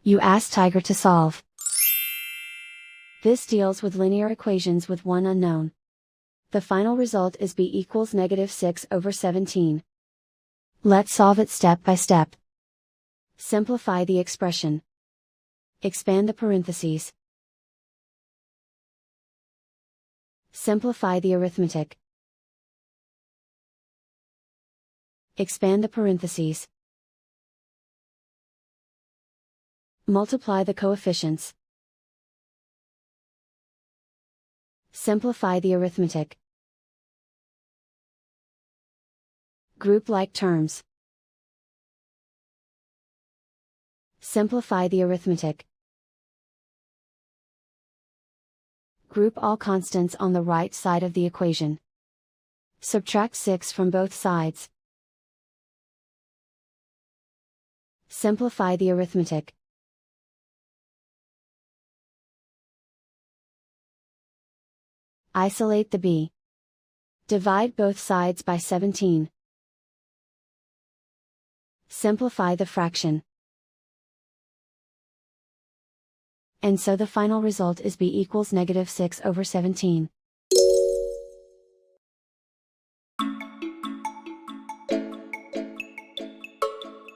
You ask Tiger to solve. This deals with linear equations with one unknown. The final result is b equals -6/17. Let's solve it step by step. Simplify the expression. Expand the parentheses. Simplify the arithmetic. Expand the parentheses. Multiply the coefficients. Simplify the arithmetic. Group like terms. Simplify the arithmetic. Group all constants on the right side of the equation. Subtract 6 from both sides. Simplify the arithmetic. Isolate the b. Divide both sides by 17. Simplify the fraction. And so the final result is b equals -6/17.